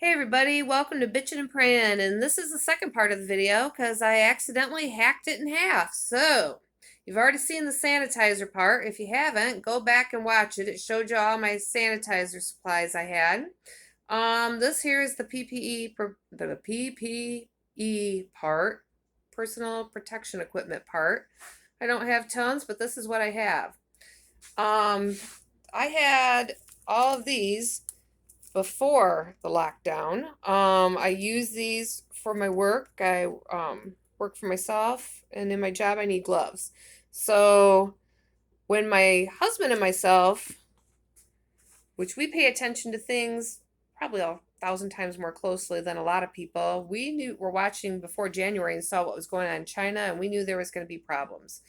Hey everybody, welcome to Bitchin' and Prayin', and this is the second part of the video because I accidentally hacked it in half. So, you've already seen the sanitizer part. If you haven't, go back and watch it. It showed you all my sanitizer supplies I had. This here is the PPE part, personal protection equipment part. I don't have tons, but this is what I have. I had all of these before the lockdown. I use these for my work. I work for myself, and in my job, I need gloves. So when my husband and myself, which we pay attention to things probably 1,000 times more closely than a lot of people, we're watching before January and saw what was going on in China, and we knew there was going to be problems.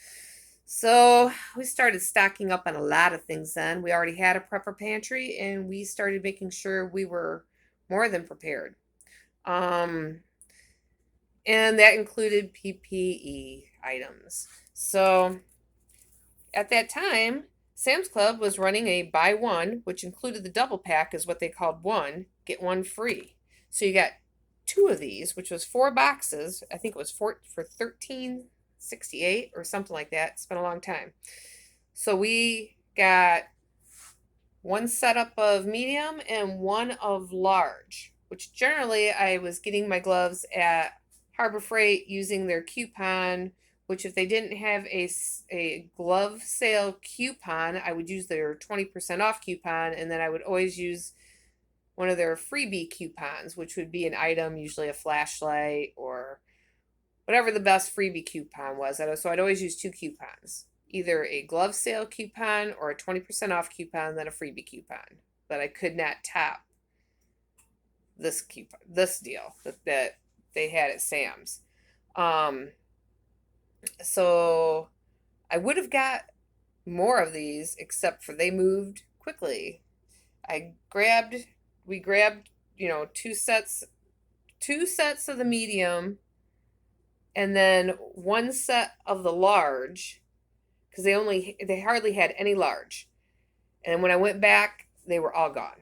So we started stocking up on a lot of things then. We already had a prepper pantry and we started making sure we were more than prepared. Um, and that included PPE items. So at that time, Sam's Club was running a buy one, which included the double pack, is what they called one, get one free. So you got two of these, which was 4 boxes. I think it was for 13.68 or something like that. It's been a long time. So we got one setup of medium and one of large, which generally I was getting my gloves at Harbor Freight using their coupon, which if they didn't have a glove sale coupon, I would use their 20% off coupon, and then I would always use one of their freebie coupons, which would be an item, usually a flashlight or whatever the best freebie coupon was. So I'd always use two coupons, either a glove sale coupon or a 20% off coupon, then a freebie coupon. But I could not top this deal that they had at Sam's. So I would have got more of these, except for they moved quickly. We grabbed, two sets of the medium, and then one set of the large, because they hardly had any large. And when I went back, they were all gone.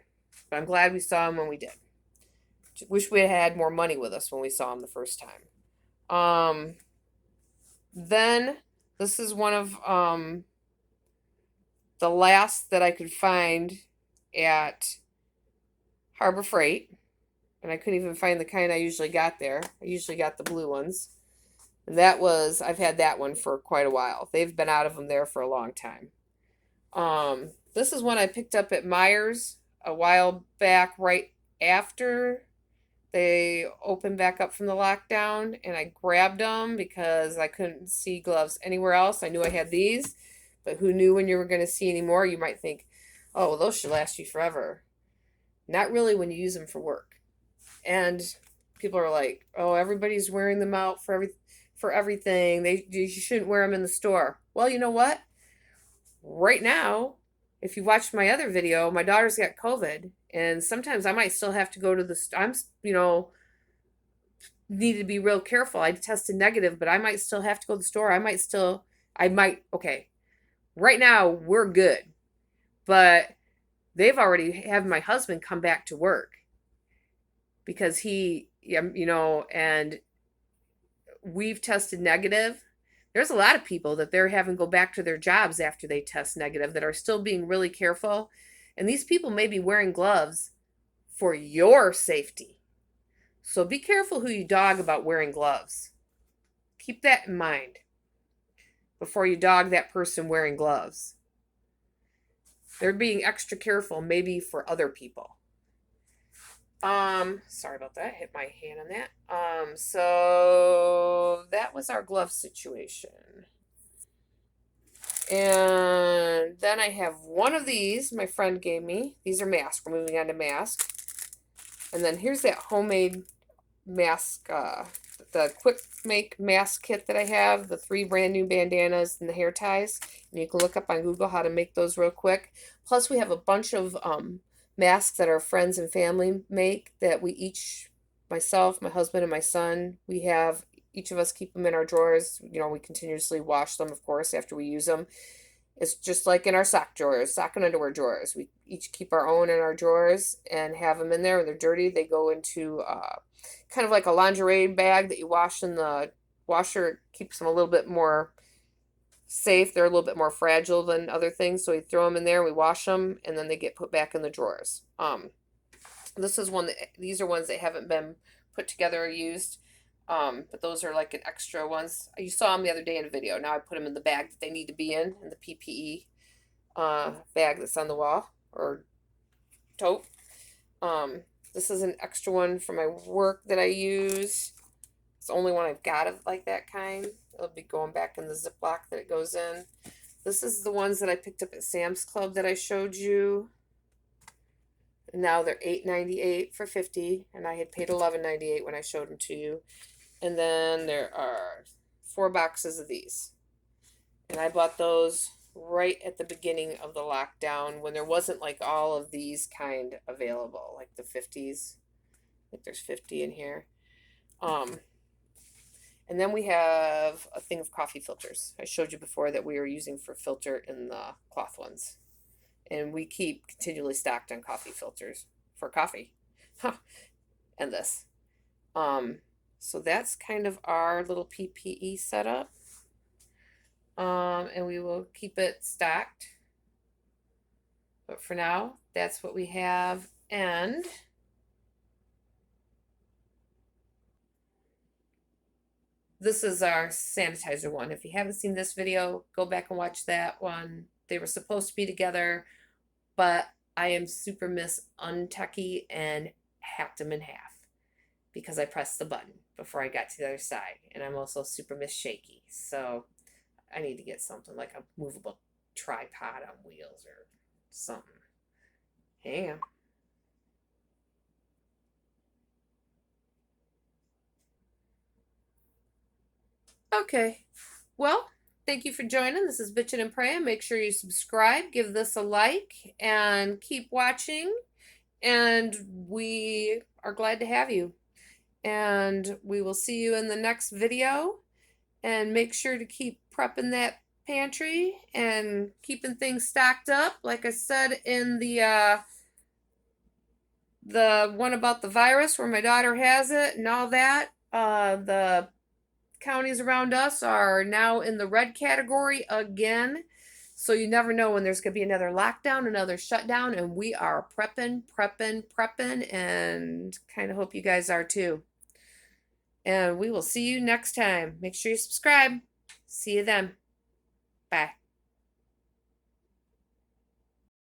But I'm glad we saw them when we did. Wish we had more money with us when we saw them the first time. Then this is one of the last that I could find at Harbor Freight, and I couldn't even find the kind I usually got there. I usually got the blue ones. And I've had that one for quite a while. They've been out of them there for a long time. This is one I picked up at Myers a while back, right after they opened back up from the lockdown, and I grabbed them because I couldn't see gloves anywhere else. I knew I had these, but who knew when you were going to see any more? You might think, oh, well, those should last you forever. Not really when you use them for work. And people are like, oh, everybody's wearing them out for everything. You shouldn't wear them in the store. Well, you know what? Right now, if you watched my other video, my daughter's got COVID, and sometimes I might still have to go to need to be real careful. I tested negative, but I might still have to go to the store. Okay. Right now, we're good, but they've already had my husband come back to work because and we've tested negative. There's a lot of people that they're having go back to their jobs after they test negative that are still being really careful. And these people may be wearing gloves for your safety. So be careful who you dog about wearing gloves. Keep that in mind before you dog that person wearing gloves. They're being extra careful maybe for other people. Sorry about that. I hit my hand on that. So that was our glove situation. And then I have one of these my friend gave me. These are masks. We're moving on to masks. And then here's that homemade mask, the quick make mask kit that I have, the 3 brand new bandanas and the hair ties. And you can look up on Google how to make those real quick. Plus we have a bunch of masks that our friends and family make that myself, my husband, and my son, each of us keep them in our drawers. We continuously wash them, of course, after we use them. It's just like in our sock drawers, sock and underwear drawers. We each keep our own in our drawers and have them in there. When they're dirty, they go into kind of like a lingerie bag that you wash in the washer. It keeps them a little bit more safe. They're a little bit more fragile than other things, so we throw them in there. We wash them, and then they get put back in the drawers. This is one that these are ones that haven't been put together or used. But those are like an extra ones. You saw them the other day in a video. Now I put them in the bag that they need to be in the PPE bag that's on the wall or tote. This is an extra one for my work that I use. It's the only one I've got of like that kind. It'll be going back in the Ziploc that it goes in. This is the ones that I picked up at Sam's Club that I showed you. Now they're $8.98 for 50, and I had paid $11.98 when I showed them to you. And then there are 4 boxes of these. And I bought those right at the beginning of the lockdown when there wasn't like all of these kind available, like the 50s. I think there's 50 in here. And then we have a thing of coffee filters. I showed you before that we were using for filter in the cloth ones. And we keep continually stocked on coffee filters for coffee. Huh. And this. So that's kind of our little PPE setup. And we will keep it stacked. But for now, that's what we have. And this is our sanitizer one. If you haven't seen this video, go back and watch that one. They were supposed to be together, but I am super miss untechy and hacked them in half because I pressed the button before I got to the other side. And I'm also super miss shaky. So I need to get something like a movable tripod on wheels or something. Hang on. Okay. Well, thank you for joining. This is Bitchin' and Prayin'. Make sure you subscribe, give this a like, and keep watching. And we are glad to have you. And we will see you in the next video. And make sure to keep prepping that pantry and keeping things stocked up. Like I said in the one about the virus where my daughter has it and all that, the counties around us are now in the red category again. So you never know when there's going to be another lockdown, another shutdown, and we are prepping, and kind of hope you guys are too. And we will see you next time. Make sure you subscribe. See you then. Bye.